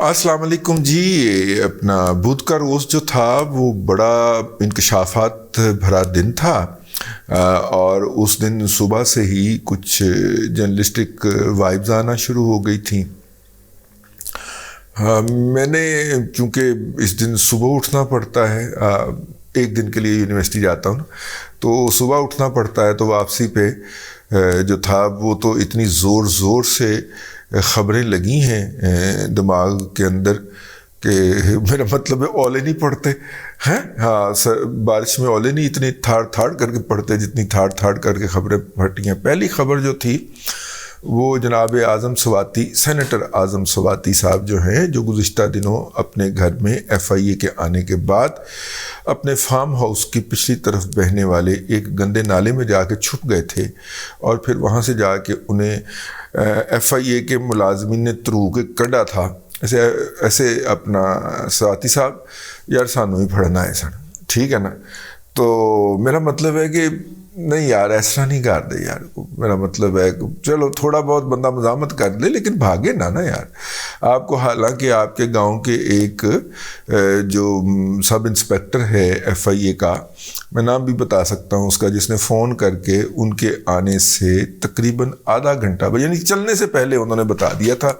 अस्सलाम वालेकुम जी। अपना बुध का रोज़ जो था वो बड़ा इंकशाफात भरा दिन था और उस दिन सुबह से ही कुछ जर्नलिस्टिक वाइब्स आना शुरू हो गई थी। मैंने चूँकि इस दिन सुबह उठना पड़ता है, एक दिन के लिए यूनिवर्सिटी जाता हूँ तो सुबह उठना पड़ता है, तो वापसी पे जो था वो तो इतनी ज़ोर से ख़बरें लगी हैं दिमाग के अंदर कि मेरा मतलब है ओले नहीं पड़ते हैं। हाँ, बारिश में ओले नहीं इतनी थाड़ करके पड़ते जितनी थाड़ करके ख़बरें फटी हैं। पहली ख़बर जो थी वो जनाब आज़म स्वाति, सेनेटर आज़म स्वाति साहब जो हैं, जो गुज़िश्ता दिनों अपने घर में FIA के आने के बाद अपने फार्म हाउस की पिछली तरफ बहने वाले एक गंदे नाले में जाके छुप गए थे और फिर वहाँ से जाके उन्हें FIA के मुलाजमीन ने तरू के कड़ा था। ऐसे अपना स्वाति साहब यार सानू ही फड़ना है सन, ठीक है ना। तो मेरा मतलब है कि नहीं यार ऐसा नहीं कर दे यार, मेरा मतलब है चलो थोड़ा बहुत बंदा मज़ामत कर ले लेकिन भागे ना यार। आपको हालांकि आपके गांव के एक जो सब इंस्पेक्टर है FIA का, मैं नाम भी बता सकता हूं उसका, जिसने फ़ोन करके उनके आने से तकरीबन आधा घंटा यानी चलने से पहले उन्होंने बता दिया था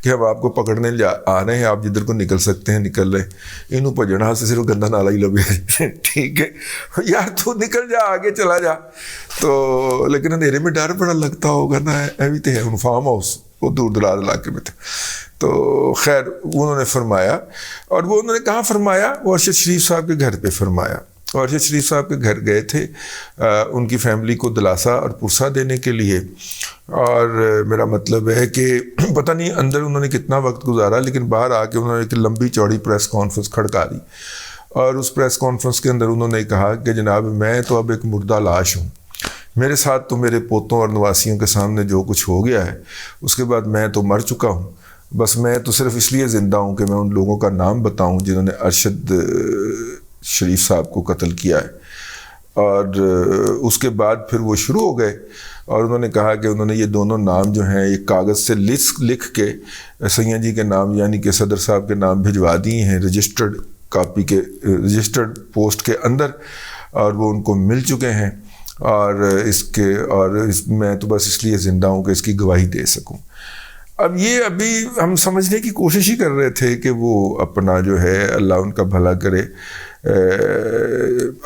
कि हम आपको पकड़ने आ रहे हैं, आप जिधर को निकल सकते हैं निकल रहे। इनू भजन से सिर्फ गंदा नाला ही लगे ठीक है यार, तू निकल जा, आगे चला जा। तो लेकिन अंधेरे में डर बड़ा लगता होगा ना, अभी तो है फार्म हाउस वो दूर दराज इलाके में थे। तो खैर उन्होंने फरमाया, और वो उन्होंने कहाँ फरमाया, वो अरशद शरीफ साहब के घर पे फरमाया। और अरशद शरीफ साहब के घर गए थे उनकी फैमिली को दिलासा और पुरसा देने के लिए। और मेरा मतलब है कि पता नहीं अंदर उन्होंने कितना वक्त गुजारा, लेकिन बाहर आके उन्होंने एक लंबी चौड़ी प्रेस कॉन्फ्रेंस खड़का दी और उस प्रेस कॉन्फ्रेंस के अंदर उन्होंने कहा कि जनाब मैं तो अब एक मुर्दा लाश हूँ, मेरे साथ तो मेरे पोतों और नवासियों के सामने जो कुछ हो गया है उसके बाद मैं तो मर चुका हूँ। बस मैं तो सिर्फ इसलिए ज़िंदा हूँ कि मैं उन लोगों का नाम बताऊँ जिन्होंने अरशद शरीफ साहब को कत्ल किया है। और उसके बाद फिर वो शुरू हो गए और उन्होंने कहा कि उन्होंने ये दोनों नाम जो हैं एक कागज़ से लिख के सैयद जी के नाम यानी कि सदर साहब के नाम भिजवा दिए हैं रजिस्टर्ड कॉपी के, रजिस्टर्ड पोस्ट के अंदर, और वो उनको मिल चुके हैं। और मैं तो बस इसलिए ज़िंदा हूँ कि इसकी गवाही दे सकूँ। अब ये अभी हम समझने की कोशिश ही कर रहे थे कि वो अपना जो है अल्लाह उनका भला करे,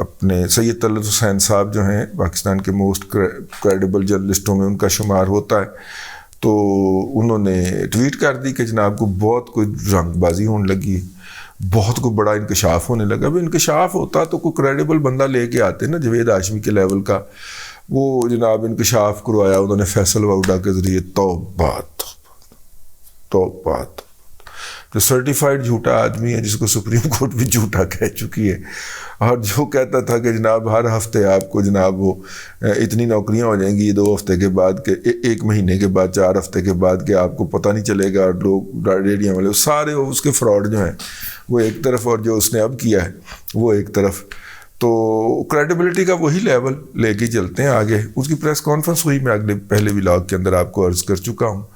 अपने सैयद तलत हुसैन साहब जो हैं पाकिस्तान के मोस्ट क्रेडिबल जर्नलिस्टों में उनका शुमार होता है, तो उन्होंने ट्वीट कर दी कि जनाब को बहुत कोई रंगबाजी होने लगी, बहुत को बड़ा इंकशाफ होने लगा। अब इंकशाफ होता तो कोई क्रेडिबल बंदा लेके आते ना, जवेद हाशमी के लेवल का। वो जनाब इंकशाफ करवाया उन्होंने फैसल वाउडा के ज़रिए। तौबा, जो सर्टिफाइड झूठा आदमी है जिसको सुप्रीम कोर्ट भी झूठा कह चुकी है, और जो कहता था कि जनाब हर हफ्ते आपको जनाब वो इतनी नौकरियां हो जाएंगी 2 हफ्ते के बाद के 1 महीने के बाद 4 हफ्ते के बाद के आपको पता नहीं चलेगा, लोग रेडियो वाले सारे उसके फ्रॉड जो हैं वो एक तरफ और जो उसने अब किया है वो एक तरफ। तो क्रेडिबिलिटी का वही लेवल लेके चलते हैं आगे। उसकी प्रेस कॉन्फ्रेंस हुई, मैं पहले व्लॉग के अंदर आपको अर्ज़ कर चुका हूँ,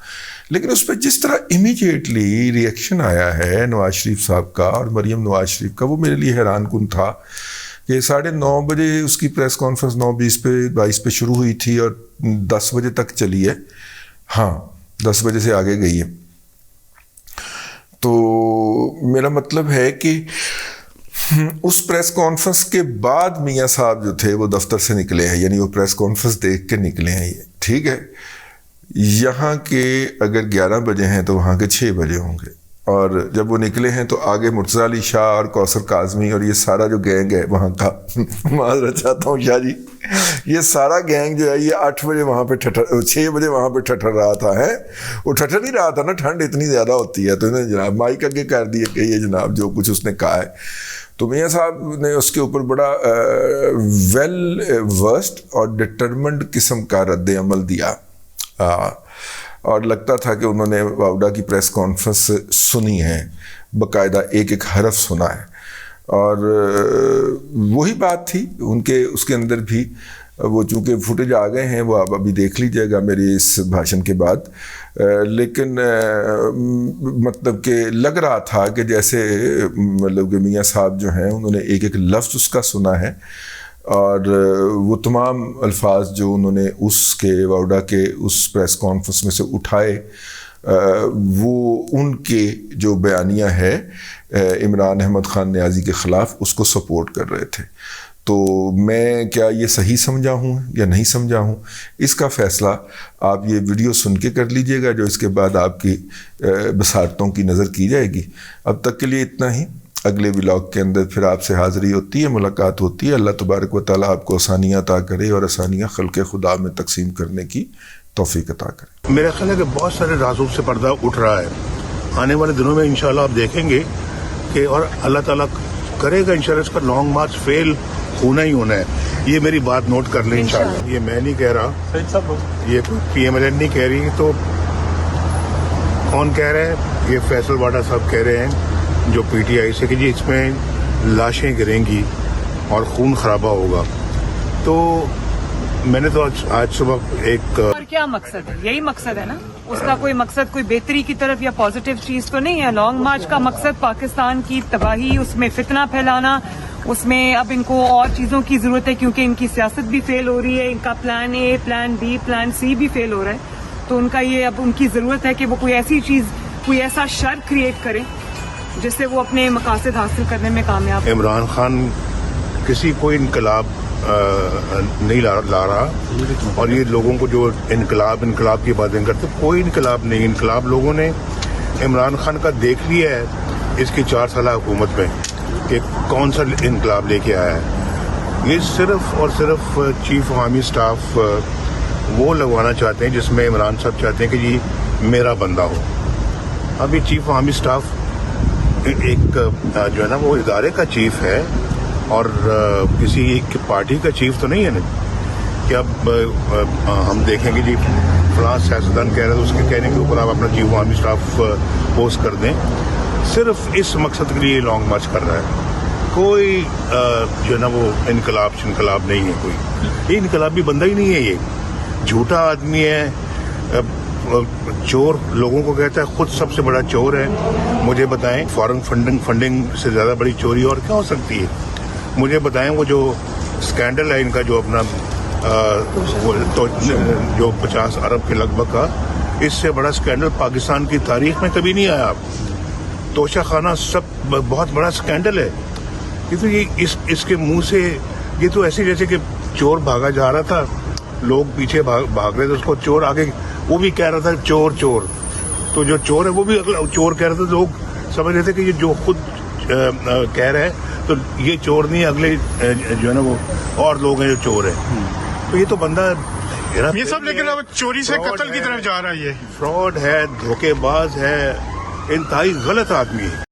लेकिन उस पर जिस तरह इमीडिएटली रिएक्शन आया है नवाज शरीफ साहब का और मरीम नवाज शरीफ का, वो मेरे लिए हैरान कुन था कि 9:30 बजे उसकी प्रेस कॉन्फ्रेंस 9:20 पे 22 पे शुरू हुई थी और 10 बजे तक चली है। हाँ, 10 बजे से आगे गई है। तो मेरा मतलब है कि उस प्रेस कॉन्फ्रेंस के बाद मियाँ साहब जो थे वो दफ्तर से निकले हैं, यानी वो प्रेस कॉन्फ्रेंस देख के निकले हैं, ये ठीक है। यहाँ के अगर 11 बजे हैं तो वहाँ के 6 बजे होंगे, और जब वो निकले हैं तो आगे मुर्तज़ा अली शाह और कौसर काज़मी और ये सारा जो गैंग है वहाँ का माज़रत चाहता हूँ शाह जी, ये सारा गैंग जो है ये 8 बजे वहाँ पे 6 बजे वहाँ पे ठठर रहा था है। वो ठठर नहीं रहा था ना, ठंड इतनी ज़्यादा होती है, तो इन्हें जनाब माइक आगे कर दिए कि ये जनाब जो कुछ उसने कहा है। तो मियाँ साहब ने उसके ऊपर बड़ा वेल वर्स्ड और डिटरमेंड किस्म का रद्द अमल दिया, और लगता था कि उन्होंने वाउडा की प्रेस कॉन्फ्रेंस सुनी है, बाकायदा एक एक हरफ सुना है। और वही बात थी उनके, उसके अंदर भी وہ چونکہ فوٹیج آ گئے ہیں، وہ آپ ابھی دیکھ لیجیے گا میری اس بھاشن کے بعد، لیکن مطلب کہ لگ رہا تھا کہ جیسے مطلب کہ میاں صاحب جو ہیں انہوں نے ایک ایک لفظ اس کا سنا ہے، اور وہ تمام الفاظ جو انہوں نے اس کے واؤڈا کے اس پریس کانفرنس میں سے اٹھائے، وہ ان کے جو بیانیہ ہے عمران احمد خان نیازی کے خلاف، اس کو سپورٹ کر رہے تھے. تو میں کیا یہ صحیح سمجھا ہوں یا نہیں سمجھا ہوں، اس کا فیصلہ آپ یہ ویڈیو سن کے کر لیجئے گا، جو اس کے بعد آپ کی بصارتوں کی نظر کی جائے گی. اب تک کے لیے اتنا ہی. اگلے ولاگ کے اندر پھر آپ سے حاضری ہوتی ہے، ملاقات ہوتی ہے. اللہ تبارک و تعالیٰ آپ کو آسانیاں عطا کرے اور آسانیاں خلق خدا میں تقسیم کرنے کی توفیق عطا کرے. میرا خیال ہے کہ بہت سارے رازوں سے پردہ اٹھ رہا ہے. آنے والے دنوں میں انشاءاللہ آپ دیکھیں گے کہ، اور اللہ تعالیٰ کرے گا انشاءاللہ، اس کا لانگ مارچ فیل ہونا ہی ہونا ہے. یہ میری بات نوٹ کر لیں انشاءاللہ. یہ میں نہیں کہہ رہا، یہ پی ایم ایل این نہیں کہہ رہی، تو کون کہہ رہے ہیں؟ یہ فیصل واڈا صاحب کہہ رہے ہیں جو پی ٹی آئی سے، کہ جی اس میں لاشیں گریں گی اور خون خرابہ ہوگا. تو میں نے تو آج صبح ایک، اور کیا مقصد ہے؟ یہی مقصد ہے نا اس کا. کوئی مقصد کوئی بہتری کی طرف یا پازیٹیو چیز تو نہیں ہے. لانگ مارچ کا مقصد پاکستان کی تباہی، اس میں فتنہ پھیلانا، اس میں اب ان کو اور چیزوں کی ضرورت ہے کیونکہ ان کی سیاست بھی فیل ہو رہی ہے، ان کا plan a, plan be, plan سی بھی فیل ہو رہا ہے. تو ان کا یہ اب ان کی ضرورت ہے کہ وہ کوئی ایسی چیز، کوئی ایسا شر کریٹ کریں جس سے وہ اپنے مقاصد حاصل کرنے میں کامیاب. عمران خان کسی کوئی انقلاب نہیں لا رہا، اور یہ لوگوں کو جو انقلاب کی باتیں کرتے، کوئی انقلاب نہیں. انقلاب لوگوں نے عمران خان کا دیکھ لیا ہے اس کی 4 سالہ حکومت میں کہ کون سا انقلاب لے کے آیا ہے. یہ صرف اور صرف چیف عوامی سٹاف وہ لگوانا چاہتے ہیں جس میں عمران صاحب چاہتے ہیں کہ جی میرا بندہ ہو. اب یہ چیف عوامی سٹاف ایک جو ہے نا وہ ادارے کا چیف ہے، اور کسی ایک پارٹی کا چیف تو نہیں ہے نا کہ اب ہم دیکھیں گے جی فلاں سیاستدان کہہ رہے ہیں تو اس کے کہنے کے اوپر آپ اپنا چیف عوامی سٹاف پوسٹ کر دیں. صرف اس مقصد کے لیے لانگ مارچ کر رہا ہے. کوئی جو ہے نا وہ انقلاب نہیں ہے. کوئی یہ انقلابی بندہ ہی نہیں ہے. یہ جھوٹا آدمی ہے، چور لوگوں کو کہتا ہے، خود سب سے بڑا چور ہے. مجھے بتائیں فارن فنڈنگ سے زیادہ بڑی چوری اور کیا ہو سکتی ہے؟ مجھے بتائیں وہ جو اسکینڈل ہے ان کا، جو اپنا جو 50 ارب کے لگ بھگ کا، اس سے بڑا اسکینڈل پاکستان کی تاریخ میں کبھی نہیں آیا. توشہ خانہ سب بہت بڑا اسکینڈل ہے. یہ تو یہ اس کے منہ سے، یہ تو ایسے جیسے کہ چور بھاگا جا رہا تھا، لوگ پیچھے بھاگ رہے تھے، اس کو چور آگے، وہ بھی کہہ رہا تھا چور چور. تو جو چور ہے وہ بھی اگلا چور کہہ رہا تھا. لوگ سمجھ رہے تھے کہ یہ جو خود کہہ رہے ہیں تو یہ چور نہیں، اگلے جو ہے نا وہ اور لوگ ہیں جو چور ہیں. تو یہ تو بندہ یہ سب، لیکن اب چوری سے قتل کی طرف جا رہا ہے. یہ فراڈ ہے، دھوکے باز ہے، انتہائی غلط آدمی ہے.